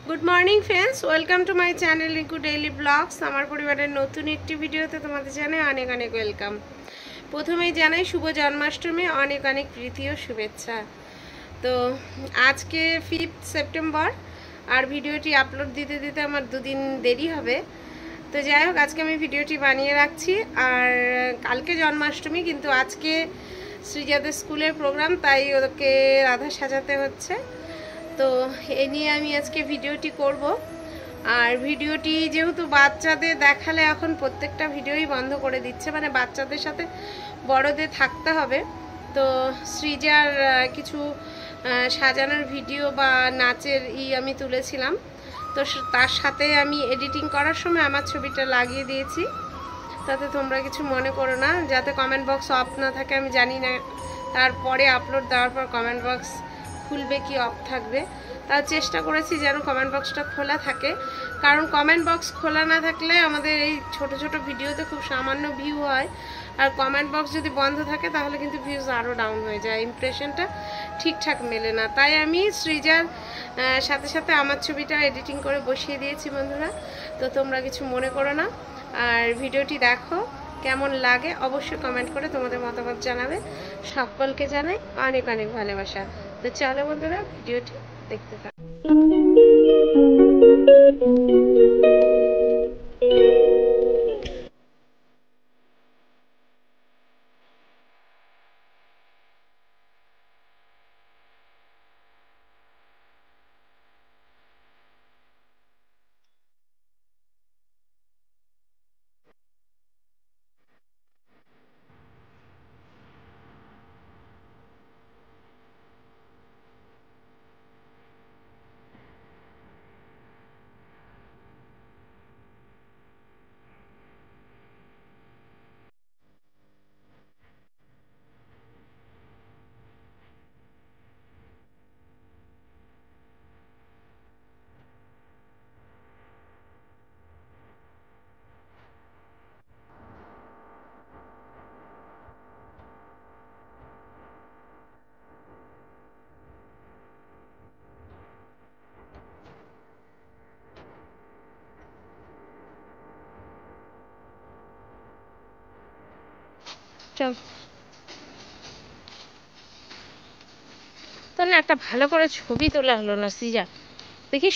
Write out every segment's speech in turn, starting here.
Good morning friends, welcome to my channel Rinku daily blogs. আমার পরিবারের নতুন একটি ভিডিওতে তোমাদের জানাই অনেক অনেক ওয়েলকাম। প্রথমেই জানাই শুভ জন্মাষ্টমী, অনেক অনেক প্রীতি ও শুভেচ্ছা। তো আজকে 5 সেপ্টেম্বর, আর ভিডিওটি আপলোড দিতে দিতে আমার দুদিন দেরি হবে। তো যাই হোক, আজকে আমি ভিডিওটি বানিয়ে রাখছি। আর কালকে জন্মাষ্টমী, কিন্তু আজকে শ্রীজাদের স্কুলের প্রোগ্রাম, তাই ওকে রাধা সাজাতে হচ্ছে। তো এই নিয়ে আমি আজকে ভিডিওটি করব। আর ভিডিওটি যেহেতু বাচ্চাদের দেখালে এখন প্রত্যেকটা ভিডিওই বন্ধ করে দিচ্ছে, মানে বাচ্চাদের সাথে বড়দের থাকতে হবে। তো শ্রীজার কিছু সাজানোর ভিডিও বা নাচের আমি তুলেছিলাম, তো তার সাথে আমি এডিটিং করার সময় আমার ছবিটা লাগিয়ে দিয়েছি। তাতে তোমরা কিছু মনে করো না, যাতে কমেন্ট বক্স অফ না থাকে। আমি জানি না তারপরে আপলোড দেওয়ার পর কমেন্ট বক্স খুলবে কি অফ থাকবে, তার চেষ্টা করেছি যেন কমেন্ট বক্সটা খোলা থাকে। কারণ কমেন্ট বক্স খোলা না থাকলে আমাদের এই ছোট ছোট ভিডিওতে খুব সামান্য ভিউ হয়, আর কমেন্ট বক্স যদি বন্ধ থাকে তাহলে কিন্তু ভিউজ আরও ডাউন হয়ে যায়, ইমপ্রেশনটা ঠিকঠাক মেলে না। তাই আমি সৃজার সাথে সাথে আমার ছবিটা এডিটিং করে বসিয়ে দিয়েছি বন্ধুরা। তো তোমরা কিছু মনে করো না, আর ভিডিওটি দেখো, কেমন লাগে অবশ্যই কমেন্ট করে তোমাদের মতামত জানাবে। সকলকে জানাই অনেক অনেক ভালোবাসা। তো চলো বন্ধুরা, ভিডিওটি দেখতে থাকো। চল তাহলে একটা ভালো করে ছবি তোলা হলো না সৃজা, দেখিস।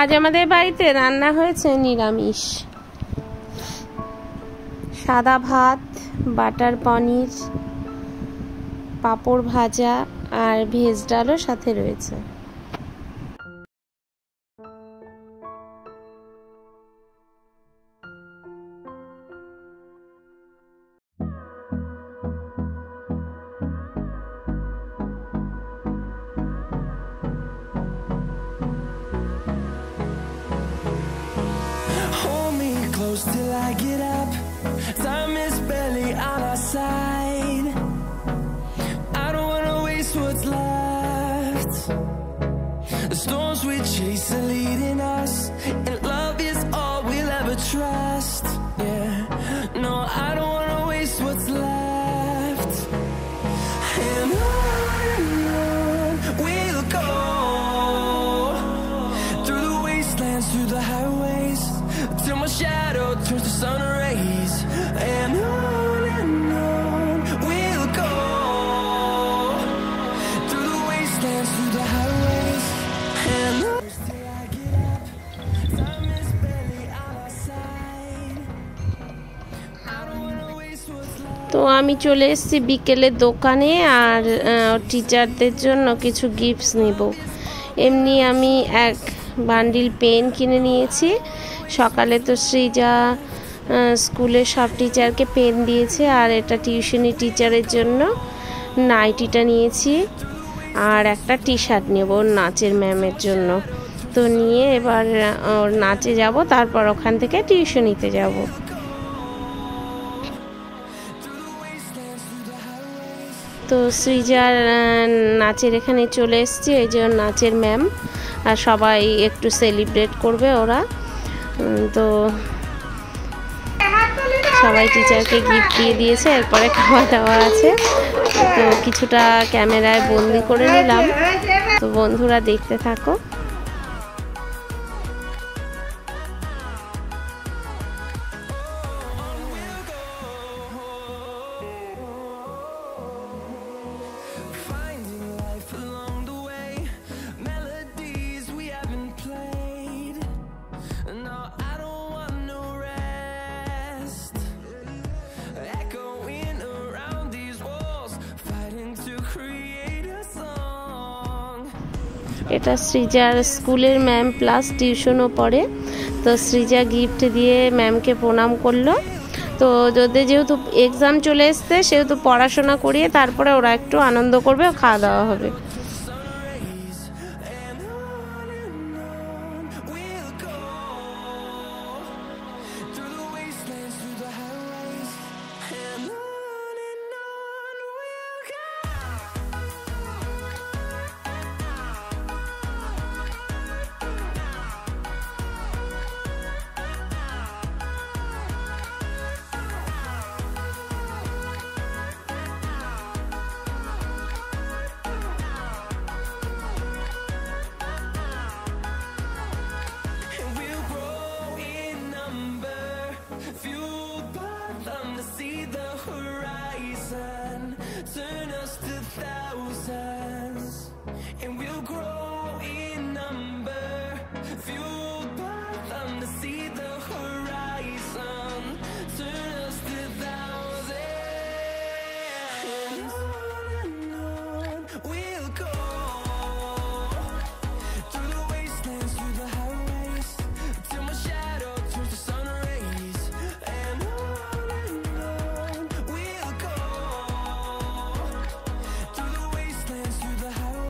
আজ আমাদের বাড়িতে রান্না হয়েছে নিরামিষ, সাদা ভাত, বাটার পনির, পাঁপড় ভাজা আর ভেজ ডালও সাথে রয়েছে। Till I get up, time is barely on our side. I don't wanna waste what's left. The storms we chase are leading us, and love is all we'll ever trust. Yeah, no, I don't wanna waste what's left. And on we'll go through the wasteland. wastelands, through the highways, till my shadow turns to sun rays. And on we'll go, through the wastelands, through the highways. And till I get up, time is barely on our side. I don't wanna waste what's left. তো আমি চলে এসেছি বিকেলের দোকানে, আর টিচারদের জন্য কিছু gifts নিব। এমনি আমি এক বান্ডিল পেন কিনে নিয়েছি। সকালে তো সৃজা স্কুলের সব টিচারকে পেন দিয়েছে, আর এটা টিউশনি টিচারের জন্য নাইটিটা নিয়েছি, আর একটা টি শার্ট নেব ওর নাচের ম্যামের জন্য। তো নিয়ে এবার ওর নাচে যাব, তারপর ওখান থেকে টিউশনিতে যাব। তো সৃজার নাচের এখানে চলে এসেছি, এই যে নাচের ম্যাম, আর সবাই একটু সেলিব্রেট করবে ওরা। তো সবাই টিচারকে গিফট দিয়ে দিয়েছে, এরপরে খাওয়া দাওয়া আছে। তো কিছুটা ক্যামেরায় বন্দি করে নিলাম, তো বন্ধুরা দেখতে থাকো। Finding life along the way, melodies we haven't played. No, I don't want no rest. Echoing around these walls, fighting to create a song. এটা সৃজার স্কুলের ম্যাম প্লাস টিউশনও পড়ে। তো সৃজা গিফট দিয়ে ম্যামকে প্রণাম করলো। তো ওদের যেহেতু এক্সাম চলে এসছে, সেহেতু পড়াশোনা করিয়ে তারপরে ওরা একটু আনন্দ করবে, খাওয়া দাওয়া হবে।